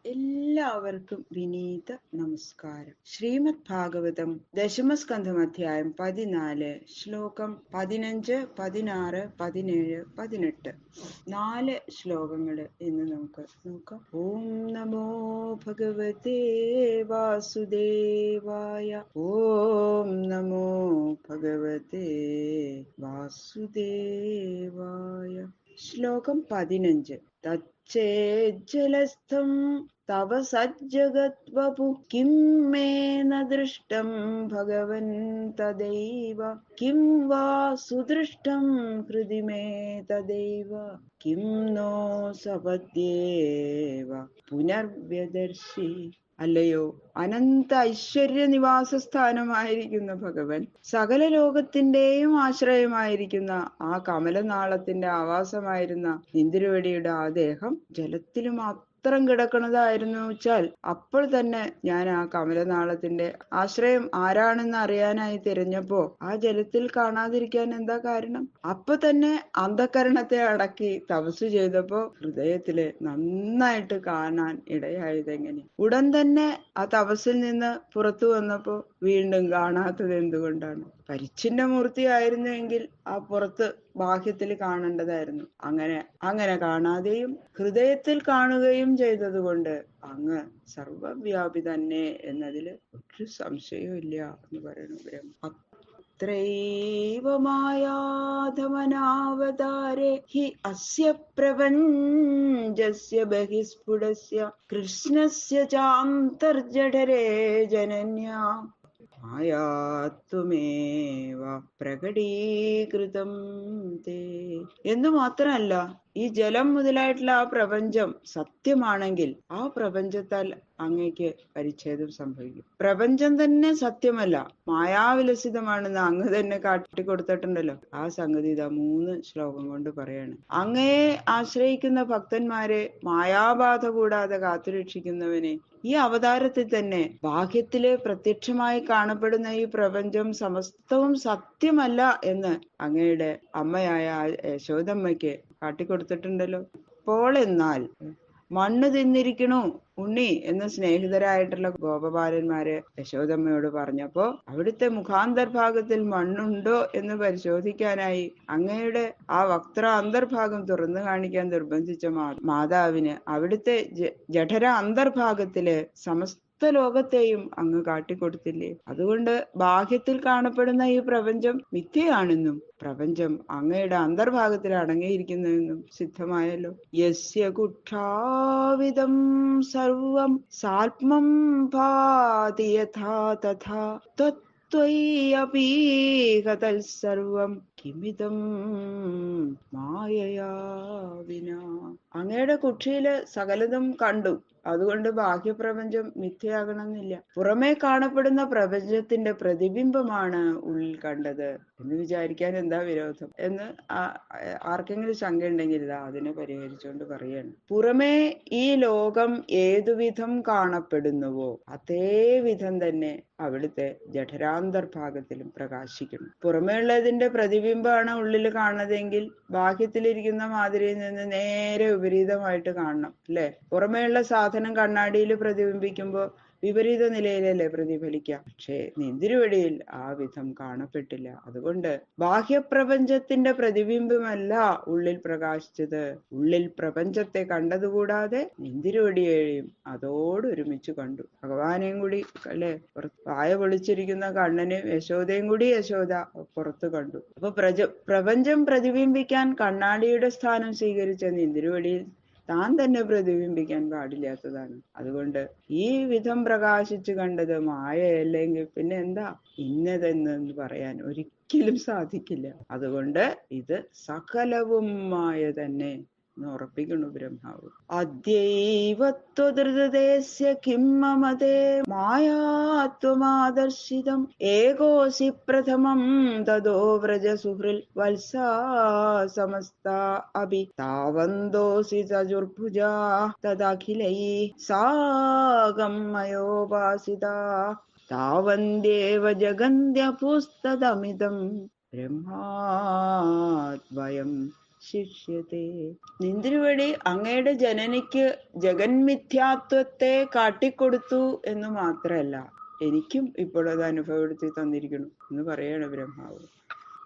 എല്ലാവർക്കും വിനീത നമസ്കാരം. ശ്രീമദ് ഭാഗവതം ദശമസ്കന്ധം അധ്യായം 14 ശ്ലോകം 15, 16, 17, 18 4 ശ്ലോകങ്ങൾ ഇന്ന് നമുക്ക് നോക്കാം. ഓം നമോ ഭഗവതേ വാസുദേവായ. ഓം നമോ ഭഗവതേ വാസുദേവായ. ശ്ലോകം 15. തച്ചേജ്ജലസ്ഥം തവ സജ്ജഗദ്വപു കിം മേ ന ദൃഷ്ടം ഭഗവൻ തദൈവ കിം വാ സുദൃഷ്ടം ഹൃദി മേ തദൈവ കിം നോ സപദ്യേവ പുനർവ്യദർശി. അല്ലയോ അനന്ത ഐശ്വര്യ നിവാസസ്ഥാനമായിരിക്കുന്ന ഭഗവൻ, സകല ലോകത്തിന്റെയും ആശ്രയമായിരിക്കുന്ന ആ കമലനാളത്തിന്റെ ആവാസമായിരുന്ന ഇന്ദിരവടിയുടെ ആ ദേഹം ജലത്തിൽ മാത്രം കിടക്കുന്നതായിരുന്നു വെച്ചാൽ അപ്പോൾ തന്നെ ഞാൻ ആ കമലനാളത്തിന്റെ ആശ്രയം ആരാണെന്ന് അറിയാനായി തിരഞ്ഞപ്പോ ആ ജലത്തിൽ കാണാതിരിക്കാൻ എന്താ കാരണം? അപ്പൊ തന്നെ അന്ധകരണത്തെ അടക്കി തപസ് ചെയ്തപ്പോ ഹൃദയത്തില് നന്നായിട്ട് കാണാൻ ഇടയായത് എങ്ങനെ? ഉടൻ തന്നെ ആ തപസ്സിൽ നിന്ന് പുറത്തു വന്നപ്പോ വീണ്ടും കാണാത്തത് എന്തുകൊണ്ടാണ്? പരിച്ഛിന്ന മൂർത്തിയായിരുന്നുവെങ്കിൽ ആ പുറത്ത് ബാഹ്യത്തിൽ കാണേണ്ടതായിരുന്നു. അങ്ങനെ കാണാതെയും ഹൃദയത്തിൽ കാണുകയും ചെയ്തതുകൊണ്ട് അങ്ങ് സർവവ്യാപി തന്നെ എന്നതിൽ ഒരു സംശയവും ഇല്ല എന്ന് പറയുന്നു ബ്രഹ്മ. അത്രൈവ മായാധമനാവതാരേ ഹി അസ്യ പ്രപഞ്ചസ്യ ബഹിസ്ഫുടസ്യ കൃഷ്ണസ്യ ചാന്തർജഠരേ ജനന്യാ മായാത്വമേവ പ്രകടീകൃതം തേ. എന്നു മാത്രമല്ല, ഈ ജലം മുതലായിട്ടുള്ള ആ പ്രപഞ്ചം സത്യമാണെങ്കിൽ ആ പ്രപഞ്ചത്താൽ അങ്ങയ്ക്ക് പരിച്ഛേദം സംഭവിക്കും. പ്രപഞ്ചം തന്നെ സത്യമല്ല, മായാവിലസിതമാണെന്ന് അങ്ങ് തന്നെ കാട്ടിക്കൊടുത്തിട്ടുണ്ടല്ലോ. ആ സംഗതി ഇതാ 3 ശ്ലോകം കൊണ്ട് പറയാണ്. അങ്ങയെ ആശ്രയിക്കുന്ന ഭക്തന്മാരെ മായാബാധ കൂടാതെ കാത്തുരക്ഷിക്കുന്നവനെ ഈ അവതാരത്തിൽ തന്നെ ബാഹ്യത്തില് പ്രത്യക്ഷമായി കാണപ്പെടുന്ന ഈ പ്രപഞ്ചം സമസ്തവും സത്യമല്ല എന്ന് അങ്ങയുടെ അമ്മയായ യശോദമ്മയ്ക്ക് കാട്ടിക്കൊടുത്തിട്ടുണ്ടല്ലോ. അപ്പോൾ എന്നാൽ മണ്ണ് തിന്നിരിക്കണു ഉണ്ണി എന്ന് സ്നേഹിതരായിട്ടുള്ള ഗോപബാലന്മാര് യശോദമ്മയോട് പറഞ്ഞപ്പോ അവിടുത്തെ മുഖാന്തർഭാഗത്തിൽ മണ്ണുണ്ടോ എന്ന് പരിശോധിക്കാനായി അങ്ങയുടെ ആ വക്ത്ര അന്തർഭാഗം തുറന്നു കാണിക്കാൻ നിർബന്ധിച്ച മാതാവിന് അവിടുത്തെ ജഠര അന്തർഭാഗത്തില് സമസ്ത ലോകത്തെയും അങ്ങ് കാട്ടിക്കൊടുത്തില്ലേ? അതുകൊണ്ട് ബാഹ്യത്തിൽ കാണപ്പെടുന്ന ഈ പ്രപഞ്ചം മിഥ്യയാണെന്നും പ്രപഞ്ചം അങ്ങയുടെ അന്തർഭാഗത്തിൽ അടങ്ങിയിരിക്കുന്നുവെന്നും സിദ്ധമായല്ലോ. യസ്യ കുഠാവിദം സർവം സാത്മം ഭാതി യഥാ തഥാ ത്വയ്യപീഹ തൽസർവം കിമിതം മായയാ വിനാ. അങ്ങയുടെ കുക്ഷിയില് സകലതും കണ്ടു, അതുകൊണ്ട് ബാഹ്യപ്രപഞ്ചം മിഥ്യയാകണമെന്നില്ല. പുറമേ കാണപ്പെടുന്ന പ്രപഞ്ചത്തിന്റെ പ്രതിബിംബമാണ് ഉള്ളിൽ കണ്ടത് എന്ന് വിചാരിക്കാൻ എന്താ വിരോധം എന്ന് ആർക്കെങ്കിലും ശങ്കയുണ്ടെങ്കിൽ ഇതാ അതിനെ പരിഹരിച്ചുകൊണ്ട് പറയാണ്. പുറമേ ഈ ലോകം ഏതുവിധം കാണപ്പെടുന്നുവോ അതേ വിധം തന്നെ അവിടുത്തെ ജഠരാന്തർഭാഗത്തിലും പ്രകാശിക്കണം. പുറമേ ഉള്ളതിന്റെ പ്രതിബിംബമാണ് ഉള്ളിൽ കാണുന്നതെങ്കിൽ ബാഹ്യത്തിലിരിക്കുന്ന മാതിരിയിൽ നിന്ന് നേരെ വിപരീതമായിട്ട് കാണണം അല്ലെ? പുറമേയുള്ള സാധനം കണ്ണാടിയിൽ പ്രതിബിംബിക്കുമ്പോ വിപരീത നിലയിലല്ലേ പ്രതിഫലിക്കാം. പക്ഷേ നിന്തിരുവടിയിൽ ആ വിധം കാണപ്പെട്ടില്ല. അതുകൊണ്ട് ബാഹ്യപ്രപഞ്ചത്തിന്റെ പ്രതിബിംബമല്ല ഉള്ളിൽ പ്രകാശിച്ചത്. ഉള്ളിൽ പ്രപഞ്ചത്തെ കണ്ടതുകൂടാതെ നിന്തിരുവടിയെയും അതോടൊരുമിച്ച് കണ്ടു. ഭഗവാനെയും കൂടി അല്ലെ വായ പൊളിച്ചിരിക്കുന്ന കണ്ണന് യശോദയും കൂടി യശോദ പുറത്തു കണ്ടു. അപ്പൊ പ്രപഞ്ചം പ്രതിബിംബിക്കാൻ കണ്ണാടിയുടെ സ്ഥാനം സ്വീകരിച്ച നിന്തിരുവടിയിൽ താൻ തന്നെ പ്രതിബിംബിക്കാൻ പാടില്ലാത്തതാണ്. അതുകൊണ്ട് ഈ വിധം പ്രകാശിച്ചു കണ്ടത് മായയല്ലെങ്കിൽ പിന്നെ എന്താ ഇന്നതെന്ന് പറയാൻ ഒരിക്കലും സാധിക്കില്ല. അതുകൊണ്ട് ഇത് സകലവും മായ തന്നെ എന്ന് ഉറപ്പിക്കുന്നു ബ്രഹ്മാവ്. അദ്യൈവത്വധൃതേസ്യ കിം മമതേ മായാത്വമാദർശിതം ഏകോസി പ്രഥമം തദോ വ്രജ സുഹൃൽ വത്സാ സമസ്ത അഭി താവന്തോസി ചതുർഭുജാ തദഖിലൈ സാഗം മയോപാസിതാ താവന്ദേവ ജഗന്ത്യപുസ്തദമിതം ബ്രഹ്മാദ്വയം ശിഷ്യത്തെ. നിന്തിരുവടി അങ്ങയുടെ ജനനിക്ക് ജഗന്മിഥ്യാത്വത്തെ കാട്ടിക്കൊടുത്തു എന്ന് മാത്രമല്ല, എനിക്കും ഇപ്പോൾ അത് അനുഭവപ്പെടുത്തി തന്നിരിക്കുന്നു എന്ന് പറയാണ് ബ്രഹ്മാവ്.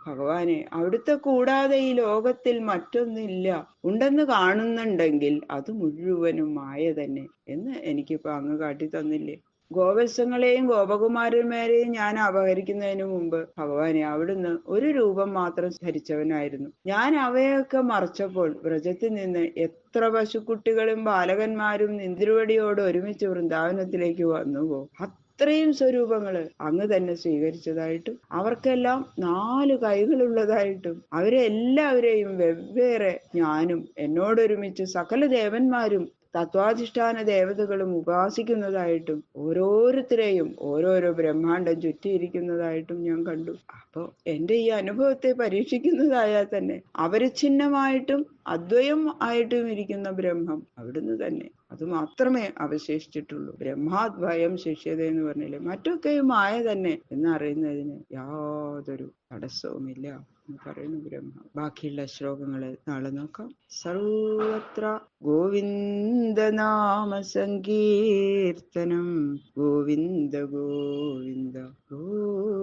ഭഗവാനെ, അവിടുത്തെ കൂടാതെ ഈ ലോകത്തിൽ മറ്റൊന്നില്ല, ഉണ്ടെന്ന് കാണുന്നുണ്ടെങ്കിൽ അത് മുഴുവനും മായ തന്നെ എന്ന് എനിക്കിപ്പോ അങ്ങ് കാട്ടി തന്നില്ലേ. ഗോവത്സങ്ങളെയും ഗോപകുമാരന്മാരെയും ഞാൻ അപഹരിക്കുന്നതിന് മുമ്പ് ഭഗവാനെ, അവിടുന്ന് ഒരു രൂപം മാത്രം ധരിച്ചവനായിരുന്നു. ഞാൻ അവയൊക്കെ മറച്ചപ്പോൾ വ്രജത്തിൽ നിന്ന് എത്ര പശുക്കുട്ടികളും ബാലകന്മാരും നിന്തിരുവടിയോട് ഒരുമിച്ച് വൃന്ദാവനത്തിലേക്ക് വന്നുവോ, അത്രയും സ്വരൂപങ്ങള് അങ്ങ് തന്നെ സ്വീകരിച്ചതായിട്ടും അവർക്കെല്ലാം 4 കൈകളുള്ളതായിട്ടും അവരെ എല്ലാവരെയും വെവ്വേറെ ഞാനും എന്നോടൊരുമിച്ച് സകല ദേവന്മാരും തത്വാധിഷ്ഠാന ദേവതകളും ഉപാസിക്കുന്നതായിട്ടും ഓരോരുത്തരെയും ഓരോരോ ബ്രഹ്മാണ്ടം ചുറ്റിയിരിക്കുന്നതായിട്ടും ഞാൻ കണ്ടു. അപ്പോ എന്റെ ഈ അനുഭവത്തെ പരീക്ഷിക്കുന്നതായാൽ തന്നെ അപരിച്ഛിന്നമായിട്ടും അദ്വയം ആയിട്ടും ഇരിക്കുന്ന ബ്രഹ്മം അവിടുന്ന് തന്നെ, അത് മാത്രമേ അവശേഷിച്ചിട്ടുള്ളൂ. ബ്രഹ്മാദ്വയം ശിഷ്യത എന്ന് പറഞ്ഞില്ലേ, മറ്റൊക്കെയും മായ തന്നെ എന്നറിയുന്നതിന് യാതൊരു തടസ്സവുമില്ല എന്ന് പറയുന്നു ബ്രഹ്മ. ബാക്കിയുള്ള ശ്ലോകങ്ങള് നാളെ നോക്കാം. സർവത്ര ഗോവിന്ദനാമ സങ്കീർത്തനം, ഗോവിന്ദ ഗോവിന്ദ ഗോവിന്ദ.